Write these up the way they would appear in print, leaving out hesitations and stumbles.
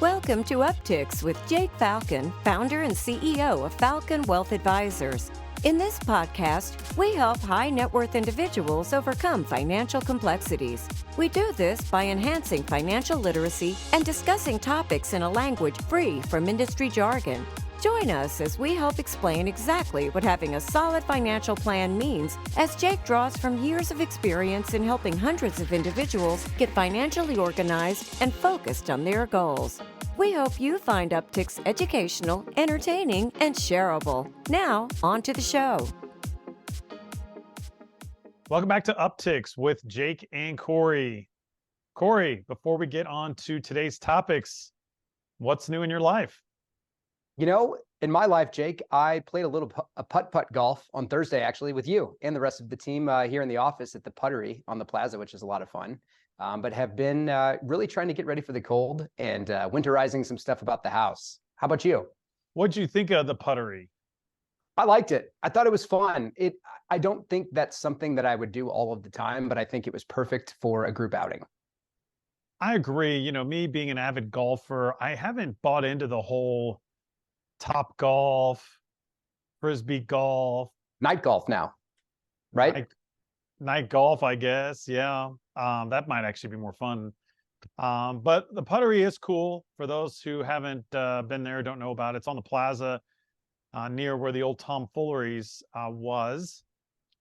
Welcome to Upticks with Jake Falcon, founder and CEO of Falcon Wealth Advisors. In this podcast, we help high net worth individuals overcome financial complexities. We do this by enhancing financial literacy and discussing topics in a language free from industry jargon. Join us as we help explain exactly what having a solid financial plan means, as Jake draws from years of experience in helping hundreds of individuals get financially organized and focused on their goals. We hope you find Upticks educational, entertaining, and shareable. Now, on to the show. Welcome back to Upticks with Jake and Cory. Cory, before we get on to today's topics, what's new in your life? You know, in my life, Jake, I played a putt-putt golf on Thursday, actually, with you and the rest of the team here in the office at the Puttery on the Plaza, which is a lot of fun. But have been really trying to get ready for the cold and winterizing some stuff about the house. How about you? What'd you think of the Puttery? I liked it. I thought it was fun. I don't think that's something that I would do all of the time, but I think it was perfect for a group outing. I agree. You know, me being an avid golfer, I haven't bought into the whole Top Golf, Frisbee golf. Night golf now, right? Night golf, I guess. Yeah. That might actually be more fun. But the Puttery is cool for those who haven't been there, don't know about it. It's on the Plaza near where the old Tomfooleries was.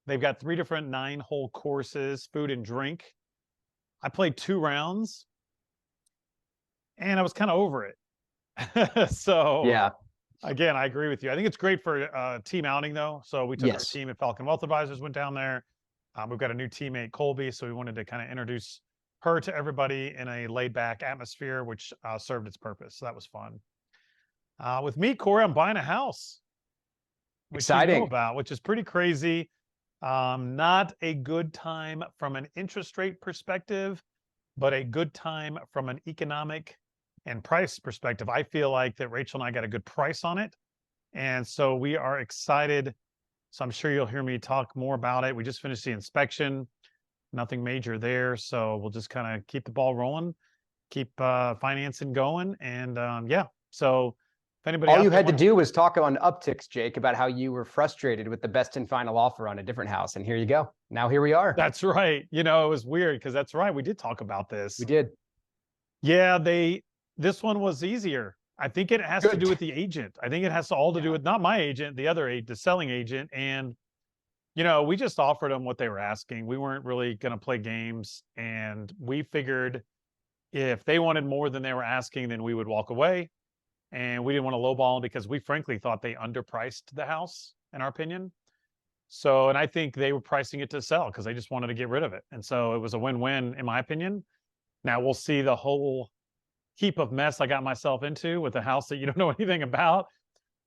They've got 3 different 9-hole courses, food and drink. I played 2 rounds and I was kind of over it. So yeah. Again, I agree with you. I think it's great for a team outing, though. So we took our Yes. team at Falcon Wealth Advisors, went down there. We've got a new teammate, Colby, so we wanted to kind of introduce her to everybody in a laid-back atmosphere, which served its purpose. So that was fun. With me, Cory, I'm buying a house. Which Exciting. you know about, which is pretty crazy. Not a good time from an interest rate perspective, but a good time from an economic and price perspective. I feel like that Rachel and I got a good price on it. And so we are excited. So I'm sure you'll hear me talk more about it. We just finished the inspection, nothing major there. So we'll just kind of keep the ball rolling, keep financing going. And yeah, so if anybody all you had to do was talk on Upticks, Jake, about how you were frustrated with the best and final offer on a different house. And here you go. Now here we are. That's right. You know, it was weird because that's right. We did talk about this. We did. Yeah, this one was easier. I think it has to do with the agent. I think it has all to do with not my agent, the selling agent. And, you know, we just offered them what they were asking. We weren't really going to play games. And we figured if they wanted more than they were asking, then we would walk away. And we didn't want to lowball them because we frankly thought they underpriced the house, in our opinion. So, and I think they were pricing it to sell because they just wanted to get rid of it. And so it was a win-win, in my opinion. Now we'll see the whole heap of mess I got myself into with a house that you don't know anything about.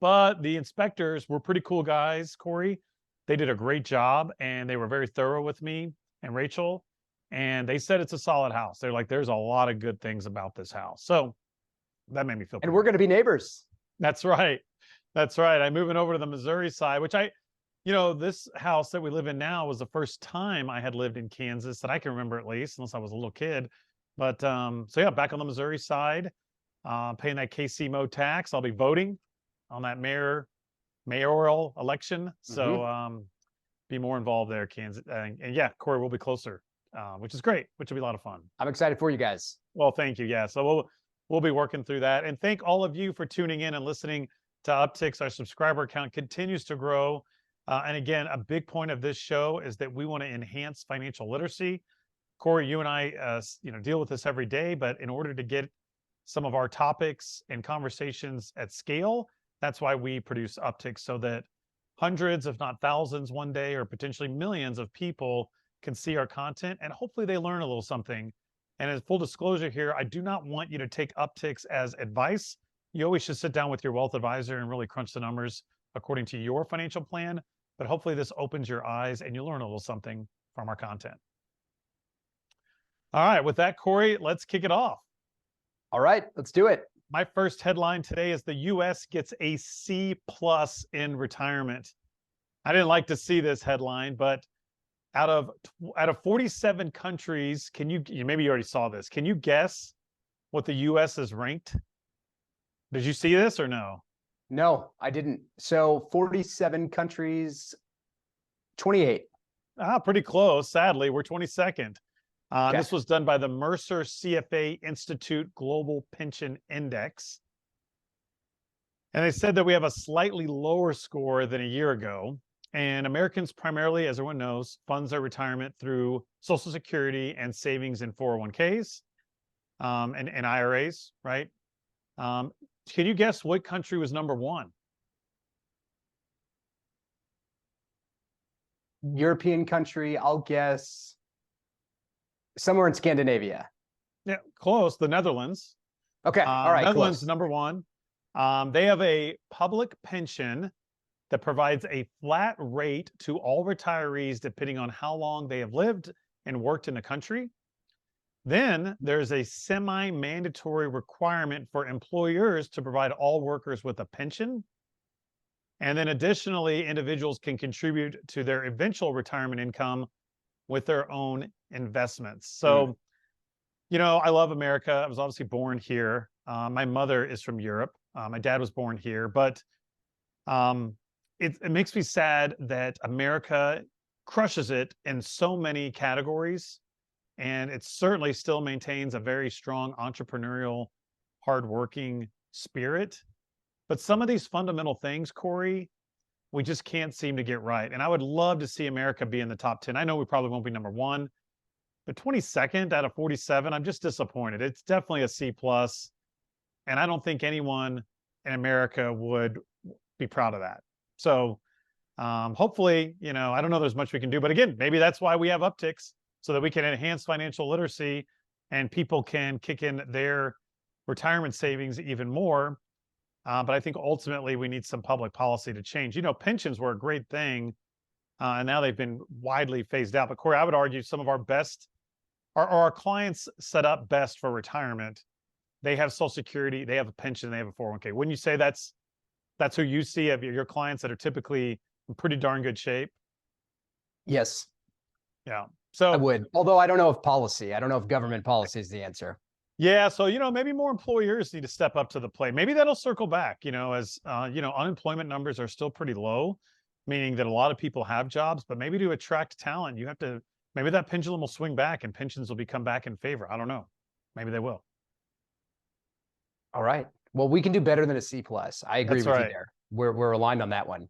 But the inspectors were pretty cool guys, Cory. They did a great job and they were very thorough with me and Rachel. And they said it's a solid house. They're like, there's a lot of good things about this house. So that made me feel And we're going to be neighbors. That's right. That's right. I'm moving over to the Missouri side, which this house that we live in now was the first time I had lived in Kansas that I can remember, at least, unless I was a little kid. But so yeah, back on the Missouri side, paying that KC Mo tax. I'll be voting on that mayoral election. So be more involved there, Kansas. And yeah, Cory will be closer, which is great, which will be a lot of fun. I'm excited for you guys. Well, thank you. Yeah. So we'll be working through that. And thank all of you for tuning in and listening to Upticks. Our subscriber count continues to grow. And again, a big point of this show is that we want to enhance financial literacy. Cory, you and I, deal with this every day, but in order to get some of our topics and conversations at scale, that's why we produce Upticks, so that hundreds, if not thousands one day, or potentially millions of people can see our content and hopefully they learn a little something. And as full disclosure here, I do not want you to take Upticks as advice. You always should sit down with your wealth advisor and really crunch the numbers according to your financial plan. But hopefully this opens your eyes and you learn a little something from our content. All right, with that, Cory, let's kick it off. All right, let's do it. My first headline today is the U.S. gets a C+ in retirement. I didn't like to see this headline, but out of 47 countries, maybe you already saw this. Can you guess what the U.S. is ranked Did you see this or no? No, I didn't. So 47 countries, 28. Pretty close. Sadly, we're 22nd. Okay. This was done by the Mercer CFA Institute Global Pension Index. And they said that we have a slightly lower score than a year ago. And Americans primarily, as everyone knows, funds their retirement through Social Security and savings in 401ks and IRAs, right? Can you guess what country was number one? European country, I'll guess somewhere in Scandinavia. Yeah, close. The Netherlands. Okay, all right, Netherlands close. number one. They have a public pension that provides a flat rate to all retirees depending on how long they have lived and worked in the country. Then there's a semi-mandatory requirement for employers to provide all workers with a pension. And then additionally, individuals can contribute to their eventual retirement income with their own investments. So, you know, I love America. I was obviously born here. My mother is from Europe. My dad was born here, but it makes me sad that America crushes it in so many categories, and it certainly still maintains a very strong entrepreneurial, hardworking spirit. But some of these fundamental things, Cory, we just can't seem to get right. And I would love to see America be in the top 10. I know we probably won't be number one, but 22nd out of 47, I'm just disappointed. It's definitely a C+. And I don't think anyone in America would be proud of that. So hopefully, you know, I don't know there's much we can do, but again, maybe that's why we have Upticks, so that we can enhance financial literacy and people can kick in their retirement savings even more. But I think ultimately we need some public policy to change. You know, pensions were a great thing, and now they've been widely phased out. But Cory, I would argue some of our best, our clients set up best for retirement. They have Social Security, they have a pension, they have a 401k. Wouldn't you say that's who you see of your clients that are typically in pretty darn good shape? Yes. Yeah. So I would, although I don't know if policy, I don't know if government policy is the answer. Yeah, so you know, maybe more employers need to step up to the plate. Maybe that'll circle back. You know, as you know, unemployment numbers are still pretty low, meaning that a lot of people have jobs. But maybe to attract talent, you have to. Maybe that pendulum will swing back, and pensions will become back in favor. I don't know. Maybe they will. All right. Well, we can do better than a C+. I agree That's with right. you there. We're aligned on that one.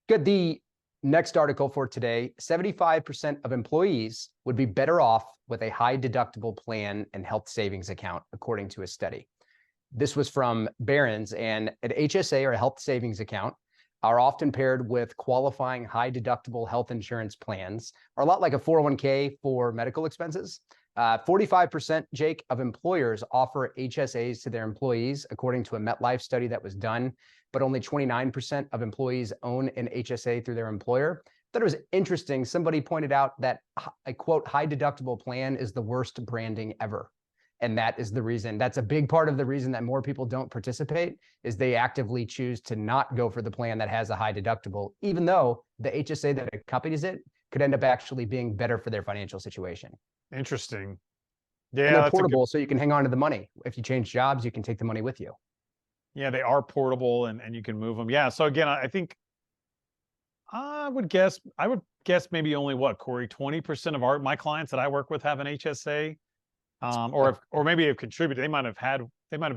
Good. The next article for today, 75% of employees would be better off with a high deductible plan and health savings account, according to a study. This was from Barron's, and an HSA or a health savings account are often paired with qualifying high deductible health insurance plans, are a lot like a 401k for medical expenses. 45%, Jake, of employers offer HSAs to their employees, according to a MetLife study that was done, but only 29% of employees own an HSA through their employer. I thought it was interesting. Somebody pointed out that a quote, high deductible plan is the worst branding ever. And that is the reason. That's a big part of the reason that more people don't participate, is they actively choose to not go for the plan that has a high deductible, even though the HSA that accompanies it could end up actually being better for their financial situation. Interesting. Yeah, and they're portable, so you can hang on to the money. If you change jobs, you can take the money with you. Yeah, they are portable and you can move them. Yeah. So again, I think I would guess maybe only what, Cory, 20% of my clients that I work with have an HSA. Or maybe have contributed. They might have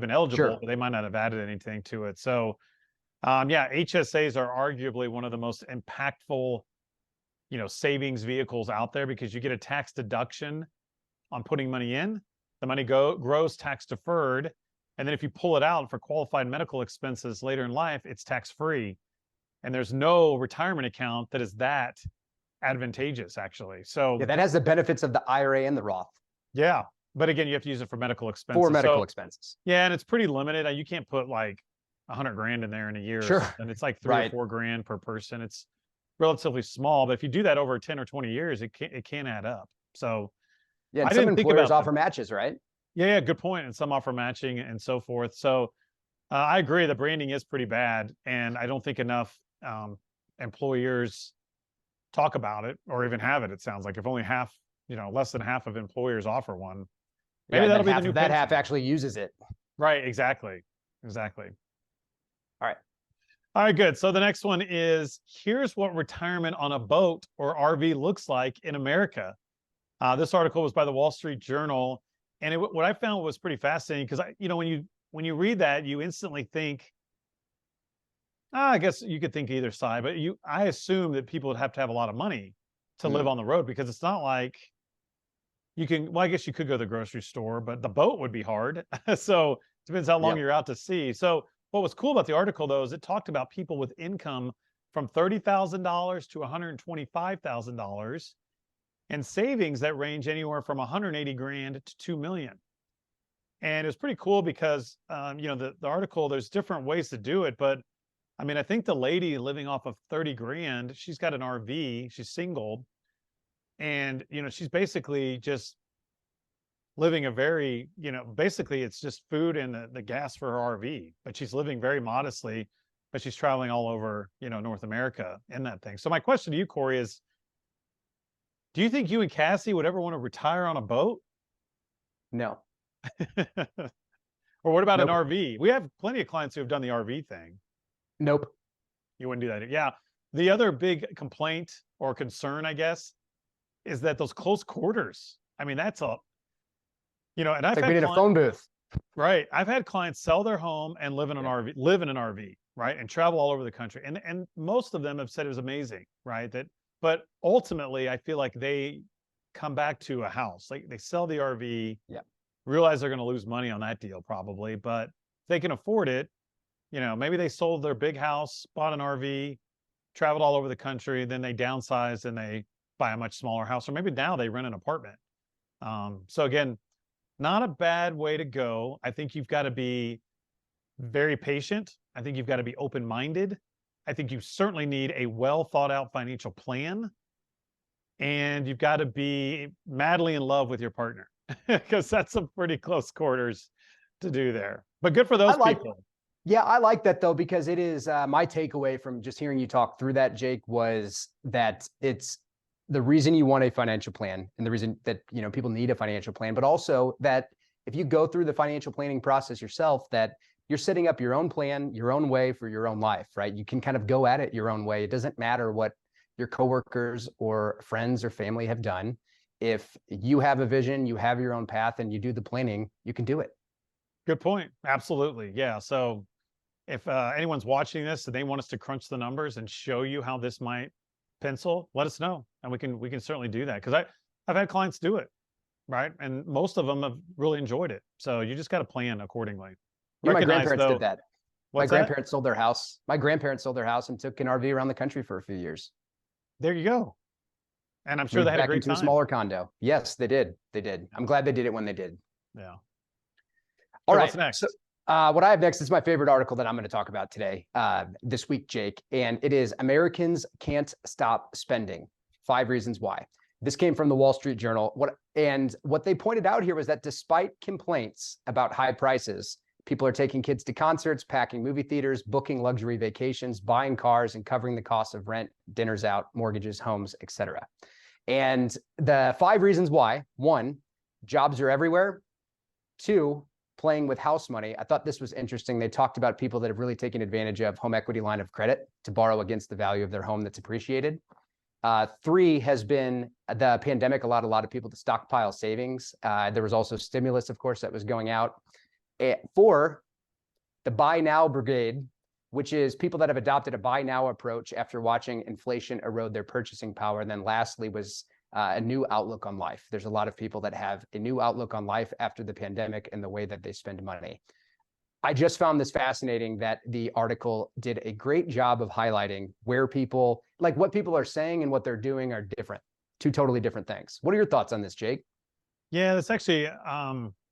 been eligible, Sure. but they might not have added anything to it. So yeah, HSAs are arguably one of the most impactful, you know, savings vehicles out there, because you get a tax deduction on putting money in. The money grows tax deferred. And then if you pull it out for qualified medical expenses later in life, it's tax free. And there's no retirement account that is that advantageous, actually. So yeah, that has the benefits of the IRA and the Roth. Yeah. But again, you have to use it for medical expenses. For medical expenses. Yeah, and it's pretty limited. You can't put like $100,000 in there in a year. Sure. And it's like $3,000 or $4,000 per person. It's relatively small, but if you do that over 10 or 20 years, it can add up. So yeah, and I some didn't think employers about offer matches, right? Yeah, good point. And some offer matching and so forth. So I agree, the branding is pretty bad, and I don't think enough employers talk about it or even have it. It sounds like if only half, less than half of employers offer one. Maybe that'll be the new that half actually uses it. Right, exactly. Exactly. All right. All right, good. So the next one is, here's what retirement on a boat or RV looks like in America. This article was by the Wall Street Journal, and what I found was pretty fascinating because when you read that, you instantly think, I guess you could think either side, but I assume that people would have to have a lot of money to live on the road, because it's not like you can. Well, I guess you could go to the grocery store, but the boat would be hard. So it depends how long you're out to sea. So what was cool about the article, though, is it talked about people with income from $30,000 to $125,000 and savings that range anywhere from 180 grand to 2 million. And it was pretty cool because, the article, there's different ways to do it. But I mean, I think the lady living off of 30 grand, she's got an RV, she's single. And, she's basically just living a very, basically it's just food and the gas for her RV, but she's living very modestly, but she's traveling all over, North America in that thing. So my question to you, Cory, is, do you think you and Cassie would ever want to retire on a boat? No. Or what about an RV? We have plenty of clients who have done the RV thing. Nope. You wouldn't do that. Yeah. The other big complaint or concern, I guess, is that those close quarters. I mean, that's and I've had being in a phone booth. Right. I've had clients sell their home and live in an RV, right? And travel all over the country. And most of them have said it was amazing, right? But ultimately, I feel like they come back to a house. Like they sell the RV, realize they're going to lose money on that deal probably, but if they can afford it, maybe they sold their big house, bought an RV, traveled all over the country, then they downsized and they buy a much smaller house, or maybe now they rent an apartment. So again, not a bad way to go. I think you've got to be very patient. I think you've got to be open-minded. I think you certainly need a well thought out financial plan, and you've got to be madly in love with your partner, because that's some pretty close quarters to do there. But good for those people. Yeah, I like that though, because it is my takeaway from just hearing you talk through that, Jake, was that it's the reason you want a financial plan, and the reason that people need a financial plan, but also that if you go through the financial planning process yourself, that you're setting up your own plan, your own way for your own life, right? You can kind of go at it your own way. It doesn't matter what your coworkers or friends or family have done. If you have a vision, you have your own path, and you do the planning, you can do it. Good point. Absolutely. Yeah. So if anyone's watching this and they want us to crunch the numbers and show you how this might pencil, let us know. And we can certainly do that. Because I've had clients do it, right? And most of them have really enjoyed it. So you just got to plan accordingly. My grandparents did that. My grandparents that? sold their house. My grandparents sold their house and took an RV around the country for a few years. There you go. And I'm sure they had a great time. A smaller condo. Yes, they did. They did. I'm glad they did it when they did. Yeah. All right. What's next? So, what I have next is my favorite article that I'm going to talk about today, this week, Jake, and it is Americans Can't Stop Spending. 5 Reasons Why. This came from the Wall Street Journal. What they pointed out here was that despite complaints about high prices, people are taking kids to concerts, packing movie theaters, booking luxury vacations, buying cars, and covering the cost of rent, dinners out, mortgages, homes, etc. And the 5 reasons why: 1, jobs are everywhere. 2, playing with house money. I thought this was interesting. They talked about people that have really taken advantage of home equity line of credit to borrow against the value of their home that's appreciated. 3 has been the pandemic allowed a lot of people to stockpile savings. There was also stimulus, of course, that was going out. 4, the buy now brigade, which is people that have adopted a buy now approach after watching inflation erode their purchasing power. And then lastly was a new outlook on life. There's a lot of people that have a new outlook on life after the pandemic and the way that they spend money. I just found this fascinating that the article did a great job of highlighting where people, like what people are saying and what they're doing are different, 2 totally different things. What are your thoughts on this, Jake? Yeah, that's actually,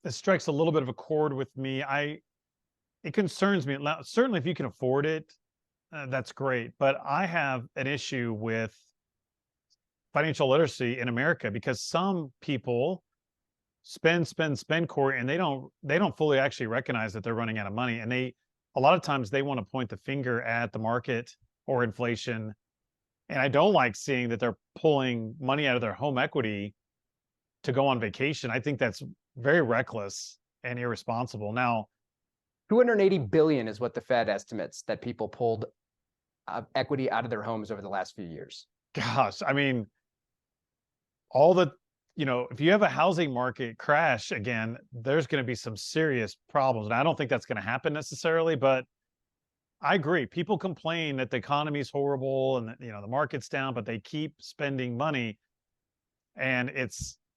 it strikes a little bit of a chord with me. It concerns me. Certainly if you can afford it, that's great. But I have an issue with financial literacy in America, because some people spend, Cory, and they don't fully actually recognize that they're running out of money. And a lot of times they want to point the finger at the market or inflation. And I don't like seeing that they're pulling money out of their home equity to go on vacation. I think that's very reckless and irresponsible. Now, $280 billion is what the Fed estimates that people pulled equity out of their homes over the last few years. Gosh, I mean, all the, if you have a housing market crash again, there's going to be some serious problems. And I don't think that's going to happen necessarily, but I agree. People complain that the economy is horrible and that, the market's down, but they keep spending money. And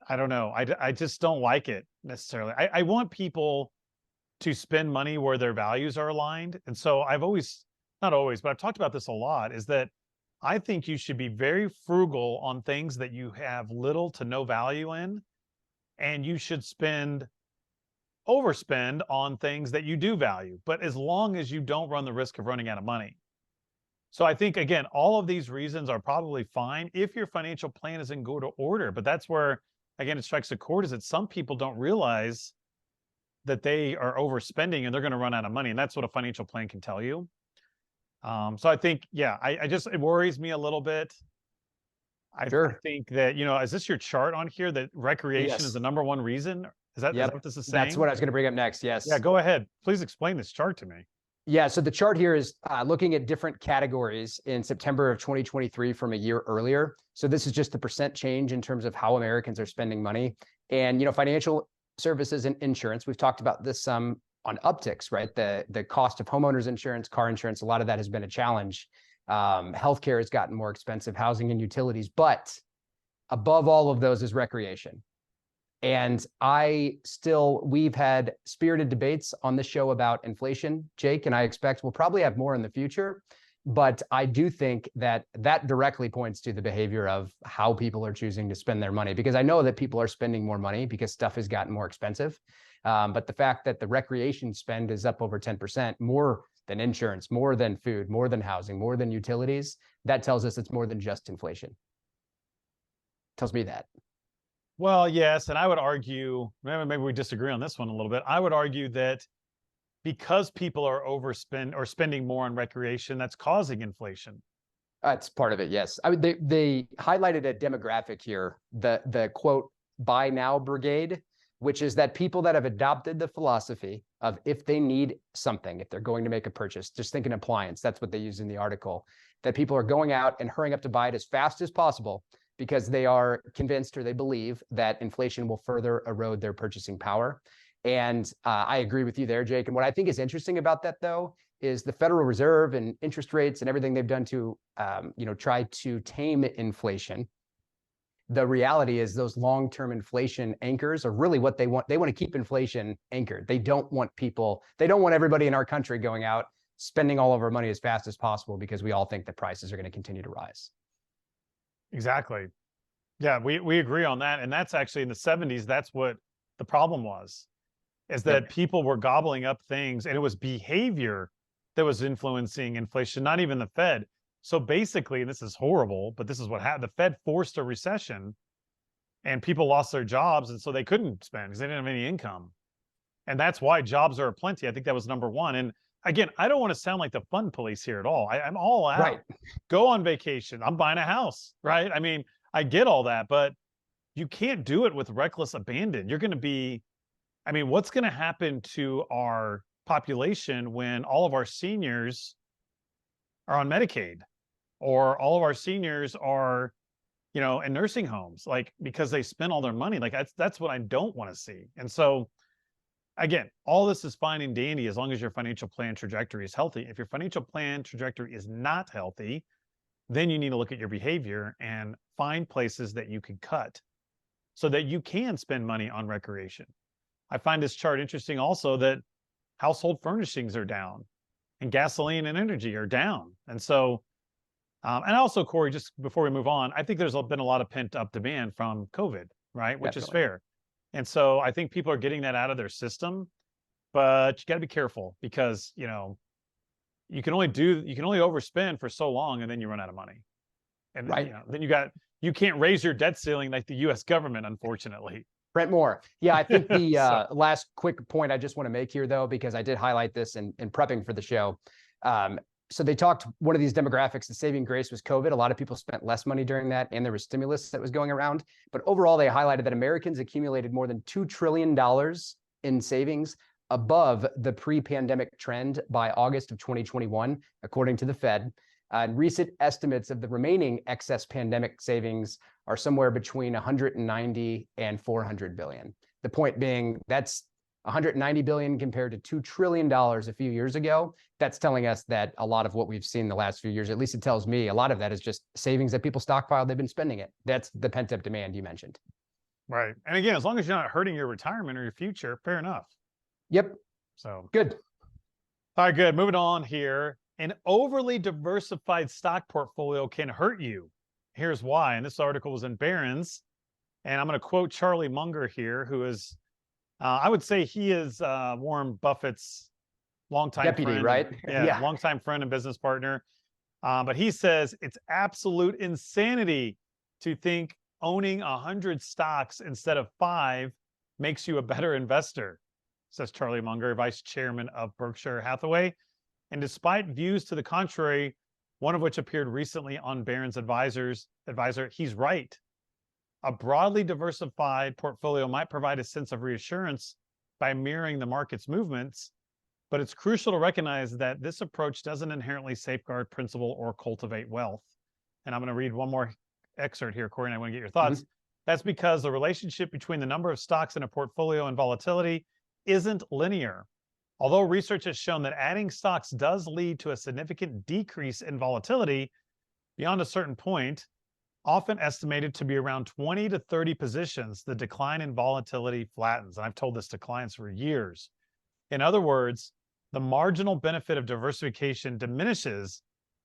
I don't know. I just don't like it necessarily. I want people to spend money where their values are aligned. And so not always, but I've talked about this a lot, is that I think you should be very frugal on things that you have little to no value in, and you should overspend on things that you do value, but as long as you don't run the risk of running out of money. So I think, again, all of these reasons are probably fine if your financial plan is in good order. But that's where, again, it strikes a chord, is that some people don't realize that they are overspending and they're going to run out of money. And that's what a financial plan can tell you. So I think, it worries me a little bit. I think that, is this your chart on here that recreation is the number one reason? Is that what this is saying? That's what I was going to bring up next. Yes. Yeah, go ahead. Please explain this chart to me. Yeah. So the chart here is looking at different categories in September of 2023 from a year earlier. So this is just the percent change in terms of how Americans are spending money. And, financial services and insurance, we've talked about this some on Upticks, right? The cost of homeowners insurance, car insurance, a lot of that has been a challenge. Healthcare has gotten more expensive, housing and utilities, but above all of those is recreation. And we've had spirited debates on this show about inflation, Jake, and I expect we'll probably have more in the future. But I do think that directly points to the behavior of how people are choosing to spend their money, because I know that people are spending more money because stuff has gotten more expensive. But the fact that the recreation spend is up over 10%, more than insurance, more than food, more than housing, more than utilities, that tells us it's more than just inflation. Tells me that. Well, yes. And I would argue, maybe we disagree on this one a little bit. I would argue that because people are spending more on recreation, that's causing inflation. That's part of it, yes. I mean, they highlighted a demographic here, the quote, buy now brigade, which is that people that have adopted the philosophy of if they need something, if they're going to make a purchase, just think an appliance, that's what they use in the article, that people are going out and hurrying up to buy it as fast as possible because they are convinced or they believe that inflation will further erode their purchasing power. And I agree with you there, Jake. And what I think is interesting about that, though, is the Federal Reserve and interest rates and everything they've done to, try to tame inflation. The reality is those long-term inflation anchors are really what they want. They want to keep inflation anchored. They don't want everybody in our country going out, spending all of our money as fast as possible because we all think that prices are going to continue to rise. Exactly. Yeah, we agree on that. And that's actually in the 70s, that's what the problem was, is that people were gobbling up things and it was behavior that was influencing inflation, not even the Fed. So basically, and this is horrible, but this is what happened. The Fed forced a recession and people lost their jobs. And so they couldn't spend because they didn't have any income. And that's why jobs are aplenty. I think that was number one. And again, I don't want to sound like the fun police here at all. I'm all out. Right. Go on vacation. I'm buying a house, right? I mean, I get all that, but you can't do it with reckless abandon. You're going to be, what's going to happen to our population when all of our seniors are on Medicaid or all of our seniors are, in nursing homes, because they spent all their money? That's what I don't want to see. And so again, all this is fine and dandy as long as your financial plan trajectory is healthy. If your financial plan trajectory is not healthy, then you need to look at your behavior and find places that you can cut so that you can spend money on recreation. I find this chart interesting also that household furnishings are down and gasoline and energy are down. And so, and also, Cory, just before we move on, I think there's been a lot of pent up demand from COVID, right? Which is fair. And so I think people are getting that out of their system, but you got to be careful because, you can only overspend for so long and then you run out of money. And then you can't raise your debt ceiling like the US government, unfortunately. Brent Moore. Yeah, I think the last quick point I just want to make here, though, because I did highlight this in prepping for the show. So they talked, one of these demographics, the saving grace was COVID. A lot of people spent less money during that, and there was stimulus that was going around. But overall, they highlighted that Americans accumulated more than $2 trillion in savings above the pre-pandemic trend by August of 2021, according to the Fed. And recent estimates of the remaining excess pandemic savings are somewhere between 190 and 400 billion. The point being, that's 190 billion compared to $2 trillion a few years ago. That's telling us that a lot of what we've seen the last few years, at least it tells me, a lot of that is just savings that people stockpiled, they've been spending it. That's the pent-up demand you mentioned. Right. And again, as long as you're not hurting your retirement or your future, fair enough. Yep. So good. All right, good. Moving on here. An overly diversified stock portfolio can hurt you. Here's why. And this article was in Barron's. And I'm going to quote Charlie Munger here, who is, I would say he is Warren Buffett's longtime deputy, friend. right? Yeah, longtime friend and business partner. But he says it's absolute insanity to think owning 100 stocks instead of 5 makes you a better investor, says Charlie Munger, vice chairman of Berkshire Hathaway. And despite views to the contrary, one of which appeared recently on Barron's advisor, he's right. A broadly diversified portfolio might provide a sense of reassurance by mirroring the market's movements, but it's crucial to recognize that this approach doesn't inherently safeguard principal or cultivate wealth. And I'm going to read one more excerpt here, Cory, and I want to get your thoughts. That's because the relationship between the number of stocks in a portfolio and volatility isn't linear. Although research has shown that adding stocks does lead to a significant decrease in volatility beyond a certain point, often estimated to be around 20 to 30 positions, the decline in volatility flattens. And I've told this to clients for years. In other words, the marginal benefit of diversification diminishes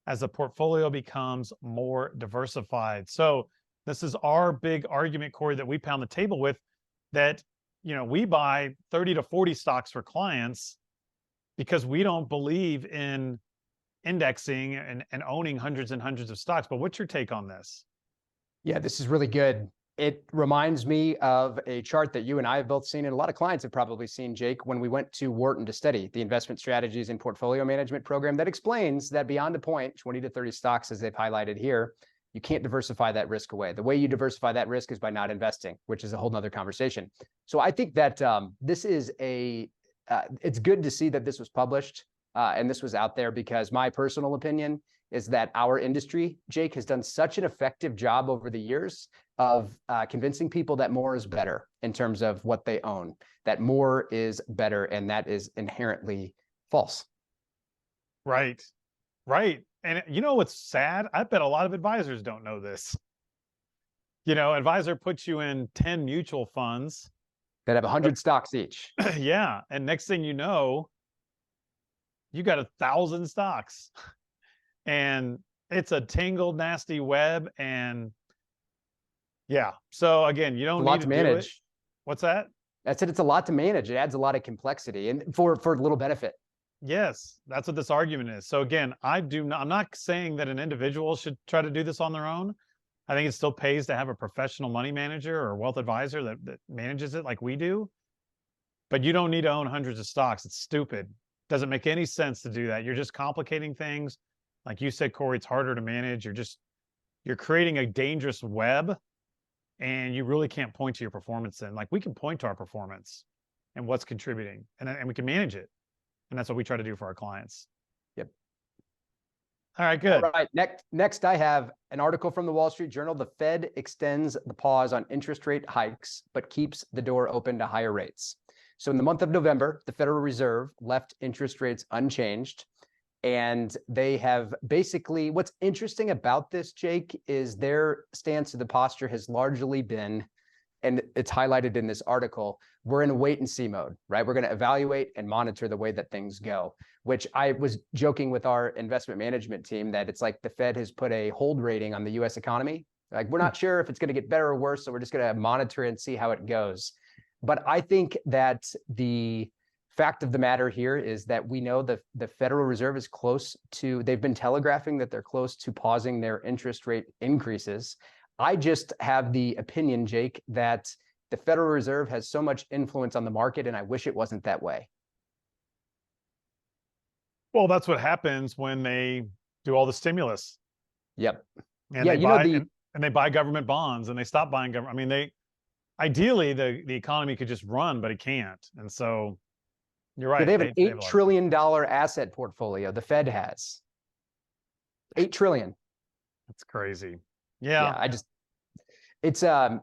as the portfolio becomes more diversified. So this is our big argument, Cory, that we pound the table with, that, you know, we buy 30 to 40 stocks for clients because we don't believe in indexing and owning hundreds and hundreds of stocks. But what's your take on this? Yeah, this is really good. It reminds me of a chart that you and I have both seen, and a lot of clients have probably seen, Jake, when we went to Wharton to study the investment strategies and portfolio management program that explains that beyond a point, 20 to 30 stocks, as they've highlighted here, you can't diversify that risk away. The way you diversify that risk is by not investing, which is a whole nother conversation. So I think that this is it's good to see that this was published and this was out there, because my personal opinion is that our industry, Jake, has done such an effective job over the years of convincing people that more is better in terms of what they own, that more is better, and that is inherently false. Right, right. And you know what's sad? I bet a lot of advisors don't know this. You know, advisor puts you in 10 mutual funds that have 100 stocks each. Yeah, and next thing you know, you got 1,000 stocks. And it's a tangled, nasty web. And yeah, so again, you don't need to manage. Do it. What's that? I said it's a lot to manage. It adds a lot of complexity and for little benefit. Yes, that's what this argument is. So again, I'm not saying that an individual should try to do this on their own. I think it still pays to have a professional money manager or wealth advisor that manages it like we do. But you don't need to own hundreds of stocks. It's stupid. Doesn't make any sense to do that. You're just complicating things. Like you said, Cory, it's harder to manage. You're creating a dangerous web, and you really can't point to your performance in. Like, we can point to our performance and what's contributing, and we can manage it. And that's what we try to do for our clients. Yep. All right, good. All right. Next, I have an article from the Wall Street Journal. The Fed extends the pause on interest rate hikes, but keeps the door open to higher rates. So in the month of November, the Federal Reserve left interest rates unchanged. And they have basically, what's interesting about this, Jake, is their stance to the posture has largely been, and it's highlighted in this article, we're in a wait and see mode, right? We're going to evaluate and monitor the way that things go, which I was joking with our investment management team that it's like the Fed has put a hold rating on the US economy. Like, we're not sure if it's going to get better or worse, so we're just going to monitor and see how it goes. But I think that the fact of the matter here is that we know the Federal Reserve is close to, they've been telegraphing that they're close to pausing their interest rate increases. I just have the opinion, Jake, that the Federal Reserve has so much influence on the market, and I wish it wasn't that way. Well, that's what happens when they do all the stimulus. Yep. And they buy government bonds, and they stop buying government. I mean, ideally the economy could just run, but it can't. And so You're right. They have an have a $8 lot of- trillion asset portfolio. The Fed has $8 trillion. That's crazy. Yeah, it's so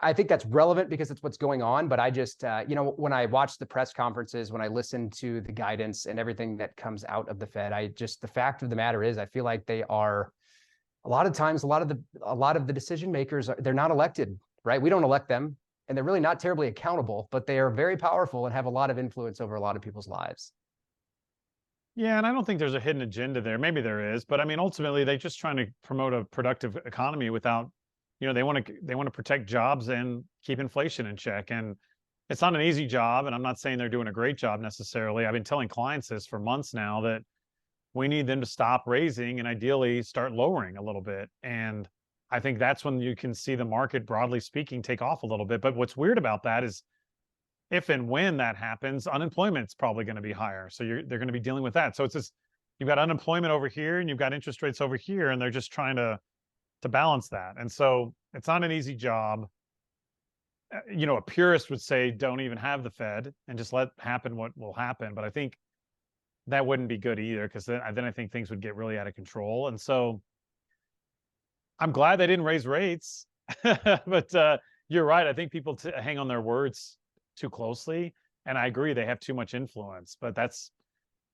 I think that's relevant because it's what's going on. But I just, when I watch the press conferences, when I listen to the guidance and everything that comes out of the Fed, the fact of the matter is, I feel like they are, a lot of times, a lot of the decision makers, they're not elected, right? We don't elect them, and they're really not terribly accountable, but they are very powerful and have a lot of influence over a lot of people's lives. Yeah, and I don't think there's a hidden agenda there. Maybe there is, but I mean, ultimately, they're just trying to promote a productive economy without, they want to protect jobs and keep inflation in check. And it's not an easy job. And I'm not saying they're doing a great job necessarily. I've been telling clients this for months now, that we need them to stop raising and ideally start lowering a little bit. And I think that's when you can see the market, broadly speaking, take off a little bit. But what's weird about that is, if and when that happens, unemployment's probably going to be higher. So they're going to be dealing with that. So it's just, you've got unemployment over here and you've got interest rates over here, and they're just trying to balance that. And so it's not an easy job. A purist would say, don't even have the Fed and just let happen what will happen. But I think that wouldn't be good either, because then I think things would get really out of control. And so I'm glad they didn't raise rates. But you're right. I think people hang on their words too closely, and I agree, they have too much influence, but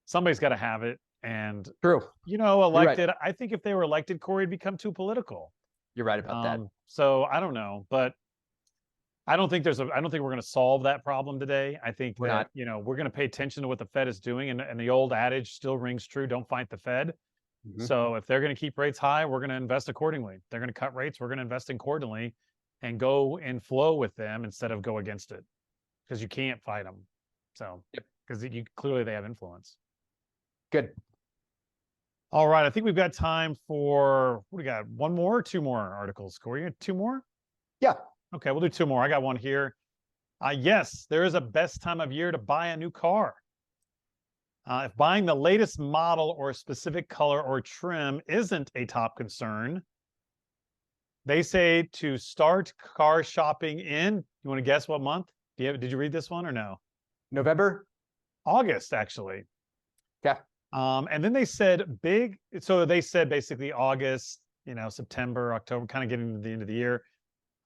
somebody's got to have it. And True. Elected, right. I think if they were elected, Cory, it'd become too political. You're right about that. So I don't know, but I don't think we're going to solve that problem today. I think we're going to pay attention to what the Fed is doing, and the old adage still rings true: don't fight the Fed. Mm-hmm. So if they're going to keep rates high, we're going to invest accordingly. They're going to cut rates, we're going to invest accordingly and go in flow with them instead of go against it. Because you can't fight them. So, because clearly they have influence. Good. All right. I think we've got time for, what do we got? One more or two more articles? Cory, you got two more? Yeah. Okay, we'll do two more. I got one here. Yes, there is a best time of year to buy a new car. If buying the latest model or a specific color or trim isn't a top concern, they say to start car shopping in, you want to guess what month? Did you read this one or no? November? August, actually. Yeah. And then they said basically August, September, October, kind of getting to the end of the year.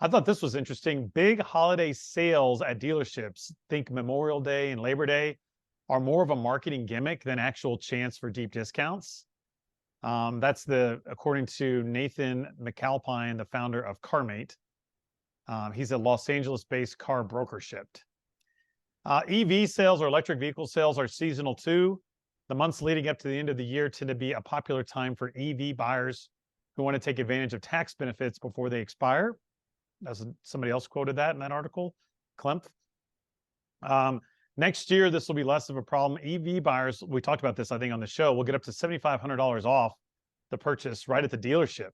I thought this was interesting. Big holiday sales at dealerships, think Memorial Day and Labor Day, are more of a marketing gimmick than actual chance for deep discounts. That's according to Nathan McAlpine, the founder of CarMate. He's a Los Angeles-based car brokership. EV sales, or electric vehicle sales, are seasonal too. The months leading up to the end of the year tend to be a popular time for EV buyers who want to take advantage of tax benefits before they expire. Somebody else quoted that in that article, Klemp. Next year, this will be less of a problem. EV buyers, we talked about this, I think, on the show, will get up to $7,500 off the purchase right at the dealership,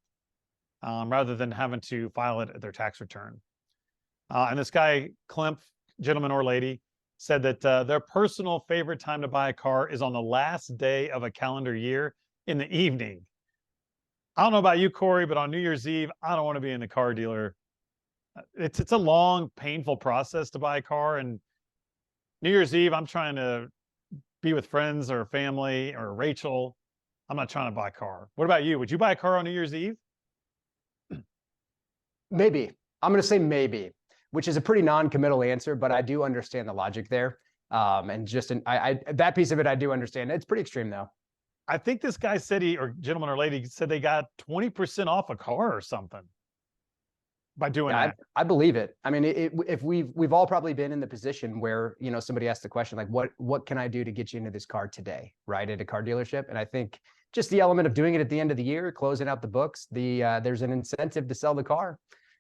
rather than having to file it at their tax return. And this guy, Klemp, gentleman or lady, said that their personal favorite time to buy a car is on the last day of a calendar year in the evening. I don't know about you, Cory, but on New Year's Eve, I don't want to be in the car dealer. It's a long, painful process to buy a car. And New Year's Eve, I'm trying to be with friends or family or Rachel. I'm not trying to buy a car. What about you? Would you buy a car on New Year's Eve? Maybe. I'm going to say maybe, which is a pretty non-committal answer, but I do understand the logic there. And just that piece of it, I do understand. It's pretty extreme, though. I think this guy said or gentleman or lady said they got 20% off a car or something by doing that. I believe it. I mean, if we've all probably been in the position where, somebody asked the question, like, what can I do to get you into this car today, right, at a car dealership? And I think just the element of doing it at the end of the year, closing out the books, there's an incentive to sell the car.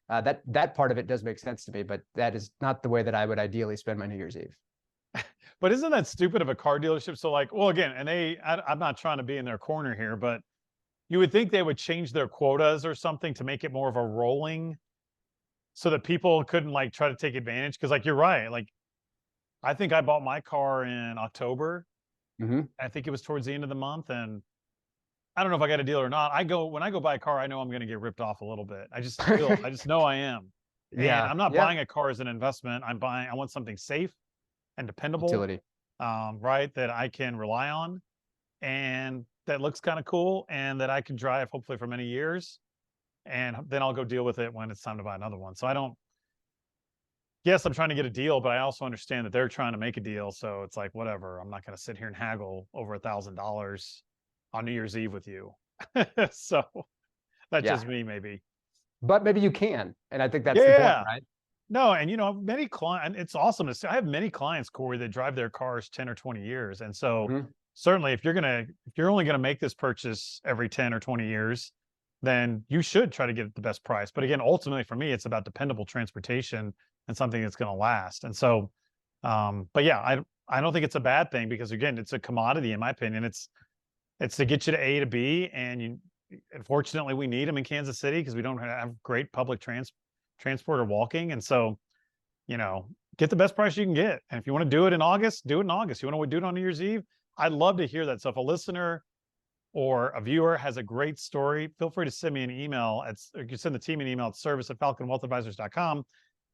That part of it does make sense to me, but that is not the way that I would ideally spend my New Year's Eve. But isn't that stupid of a car dealership? So again, and I'm not trying to be in their corner here, but you would think they would change their quotas or something to make it more of a rolling, so that people couldn't try to take advantage. Because you're right. I think I bought my car in October. Mm-hmm. I think it was towards the end of the month, and I don't know if I got a deal or not. When I go buy a car, I know I'm going to get ripped off a little bit. I just know I am. Yeah. And I'm not buying a car as an investment. I want something safe and dependable. Utility. right, that I can rely on and that looks kind of cool and that I can drive hopefully for many years. And then I'll go deal with it when it's time to buy another one. So I don't, yes, I'm trying to get a deal, but I also understand that they're trying to make a deal. So it's like, whatever, I'm not going to sit here and haggle over $1,000 on New Year's Eve with you. So that's Yeah. just me, maybe. But maybe you can. And I think that's the point, right? No, and many clients, it's awesome to see. I have many clients, Cory, that drive their cars 10 or 20 years. And so certainly if you're only gonna make this purchase every 10 or 20 years, then you should try to get the best price. But again, ultimately for me, it's about dependable transportation and something that's gonna last. And so, but yeah, I don't think it's a bad thing because again, it's a commodity in my opinion. It's to get you to A to B, and unfortunately we need them in Kansas City because we don't have great public transport or walking. And so, get the best price you can get. And if you want to do it in August, do it in August. You want to do it on New Year's Eve? I'd love to hear that. So if a listener or a viewer has a great story, feel free to send me an email. Or you send the team an email at service@falconwealthadvisors.com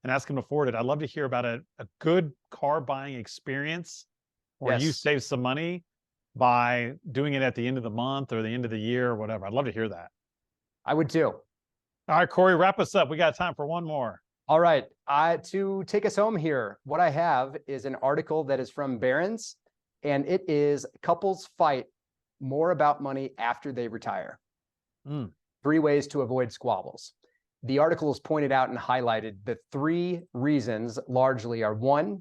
and ask them to forward it. I'd love to hear about a good car buying experience where you save some money by doing it at the end of the month or the end of the year or whatever. I'd love to hear that. I would too. All right, Cory, wrap us up. We got time for one more. All right. To take us home here, what I have is an article that is from Barron's, and it is couples fight more about money after they retire. 3 ways to avoid squabbles. The article is pointed out and highlighted. The 3 reasons largely are: 1,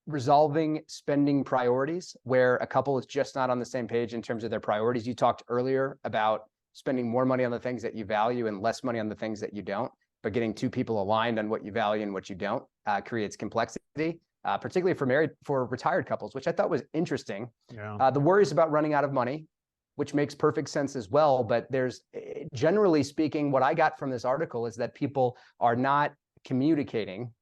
resolving spending priorities, where a couple is just not on the same page in terms of their priorities. You talked earlier about spending more money on the things that you value and less money on the things that you don't, but getting 2 people aligned on what you value and what you don't creates complexity, particularly for retired couples, which I thought was interesting. Yeah. The worries about running out of money, which makes perfect sense as well. But there's, generally speaking, what I got from this article is that people are not communicating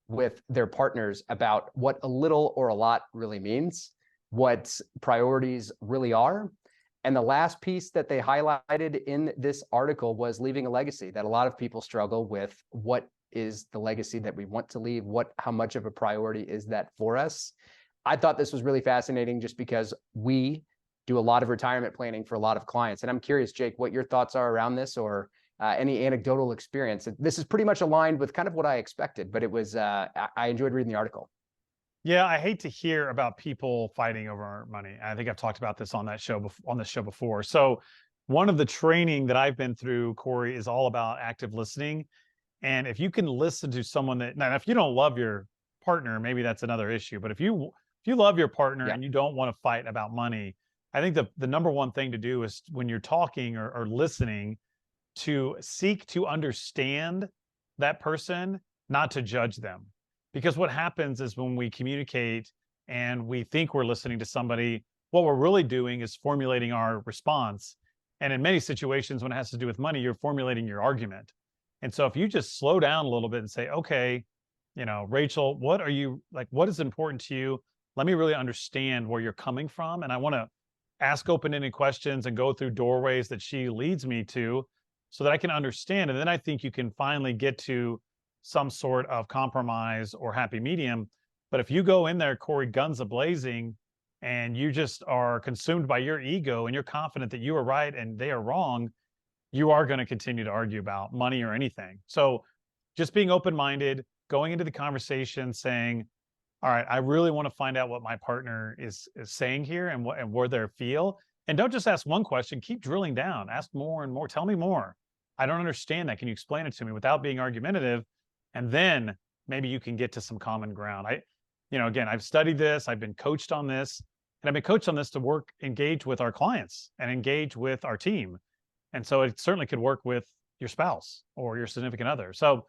with their partners about what a little or a lot really means, what priorities really are. And the last piece that they highlighted in this article was leaving a legacy, that a lot of people struggle with. What is the legacy that we want to leave? How much of a priority is that for us? I thought this was really fascinating just because we do a lot of retirement planning for a lot of clients. And I'm curious, Jake, what your thoughts are around this, or any anecdotal experience. This is pretty much aligned with kind of what I expected, but it was, I enjoyed reading the article. Yeah, I hate to hear about people fighting over money. I think I've talked about this on this show before. So one of the training that I've been through, Cory, is all about active listening. And if you can listen to someone now if you don't love your partner, maybe that's another issue. But if you love your partner and you don't want to fight about money, I think the number one thing to do is when you're talking or listening, to seek to understand that person, not to judge them. Because what happens is when we communicate and we think we're listening to somebody, what we're really doing is formulating our response. And in many situations, when it has to do with money, you're formulating your argument. And so if you just slow down a little bit and say, okay, Rachel, what is important to you? Let me really understand where you're coming from. And I want to ask open-ended questions and go through doorways that she leads me to so that I can understand. And then I think you can finally get to some sort of compromise or happy medium. But if you go in there, Cory, guns a-blazing, and you just are consumed by your ego and you're confident that you are right and they are wrong, you are going to continue to argue about money or anything. So just being open-minded, going into the conversation saying, all right, I really want to find out what my partner is saying here and where they feel. And don't just ask one question, keep drilling down, ask more and more, tell me more. I don't understand that. Can you explain it to me without being argumentative? And then maybe you can get to some common ground. Again, I've studied this, I've been coached on this, and I've been coached on this to engage with our clients and engage with our team. And so it certainly could work with your spouse or your significant other. So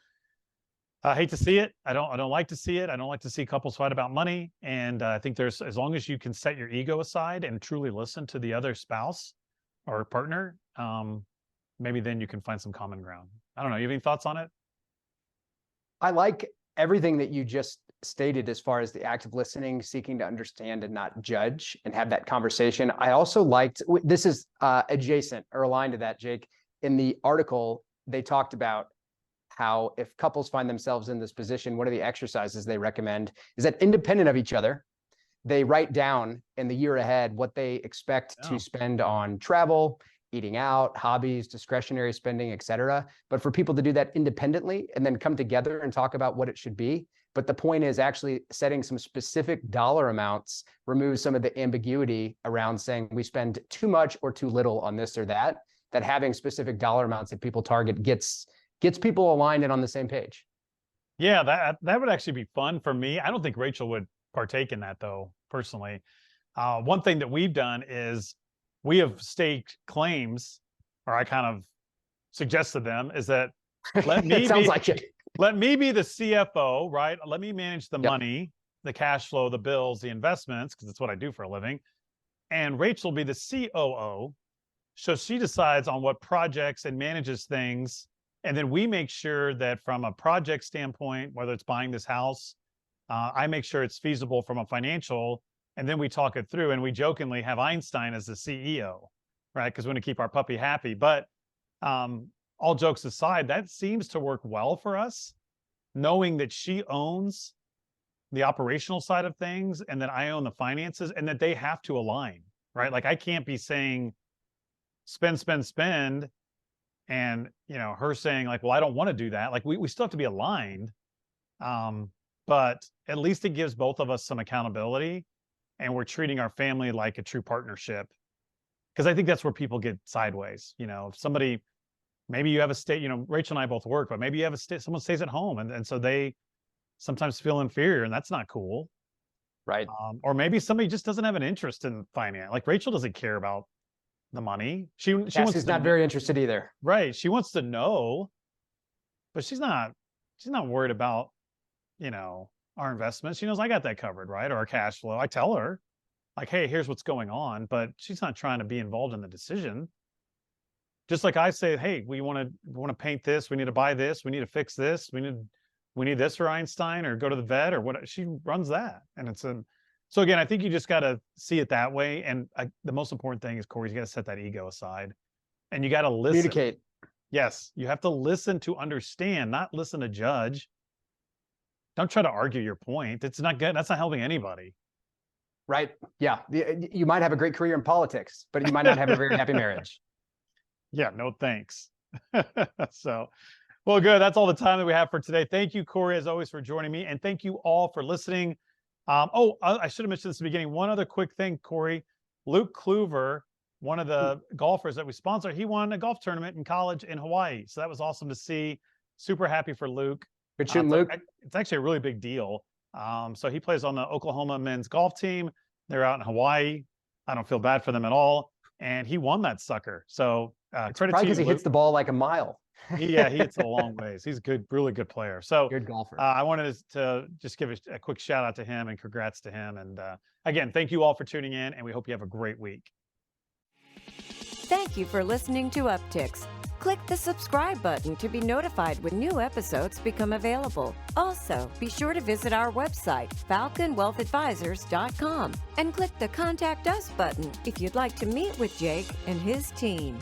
I hate to see it. I don't like to see it. I don't like to see couples fight about money. And I think as long as you can set your ego aside and truly listen to the other spouse or partner, maybe then you can find some common ground. I don't know. You have any thoughts on it? I like everything that you just stated as far as the active listening, seeking to understand and not judge and have that conversation. I also liked, this is adjacent or aligned to that, Jake. In the article, they talked about how if couples find themselves in this position, one of the exercises they recommend is that independent of each other, they write down in the year ahead what they expect to spend on travel, eating out, hobbies, discretionary spending, etc. But for people to do that independently and then come together and talk about what it should be. But the point is actually setting some specific dollar amounts removes some of the ambiguity around saying we spend too much or too little on this or that, that having specific dollar amounts that people target gets people aligned and on the same page. Yeah, that would actually be fun for me. I don't think Rachel would partake in that though, personally. One thing that we've done is we have staked claims, or I kind of suggested them, is that let me sounds like it. Let me be the CFO, right? Let me manage the money, the cash flow, the bills, the investments, because that's what I do for a living. And Rachel will be the COO. So she decides on what projects and manages things. And then we make sure that from a project standpoint, whether it's buying this house, I make sure it's feasible from a financial, and then we talk it through, and we jokingly have Einstein as the CEO, right? Because we want to keep our puppy happy. But all jokes aside, that seems to work well for us, knowing that she owns the operational side of things and that I own the finances, and that they have to align, right? Like I can't be saying spend, and her saying like, well, I don't want to do that. Like we still have to be aligned. But at least it gives both of us some accountability, and we're treating our family like a true partnership. Because I think that's where people get sideways. If somebody, maybe you have a state, Rachel and I both work, but maybe you have a state, someone stays at home, and so they sometimes feel inferior, and that's not cool. Right. Or maybe somebody just doesn't have an interest in finance. Like Rachel doesn't care about the money. She wants not very interested either. Right. She wants to know, but she's not worried about, our investments. She knows I got that covered, right? Or our cash flow. I tell her like, hey, here's what's going on, but she's not trying to be involved in the decision. Just like I say, hey, we want to paint this. We need to buy this. We need to fix this. We need this for Einstein, or go to the vet, or what. She runs that. And so again, I think you just got to see it that way. And the most important thing is, Cory, you got to set that ego aside, and you got to listen. Communicate. Yes. You have to listen to understand, not listen to judge. Don't try to argue your point. It's not good. That's not helping anybody. Right. Yeah. You might have a great career in politics, but you might not have a very happy marriage. Yeah. No, thanks. So, well, good. That's all the time that we have for today. Thank you, Cory, as always, for joining me. And thank you all for listening. I should have mentioned this at the beginning. One other quick thing, Cory. Luke Kluver, one of the golfers that we sponsor, he won a golf tournament in college in Hawaii. So that was awesome to see. Super happy for Luke. Good shooting, Luke. It's actually a really big deal. So he plays on the Oklahoma men's golf team. They're out in Hawaii. I don't feel bad for them at all. And he won that sucker. So credit to you, because he Luke. hits the ball like a mile. He hits it a long ways. He's a good, really good player. So good golfer. I wanted to just give a quick shout out to him and congrats to him. And again, thank you all for tuning in, and we hope you have a great week. Thank you for listening to Upticks. Click the subscribe button to be notified when new episodes become available. Also, be sure to visit our website, falconwealthadvisors.com, and click the Contact Us button if you'd like to meet with Jake and his team.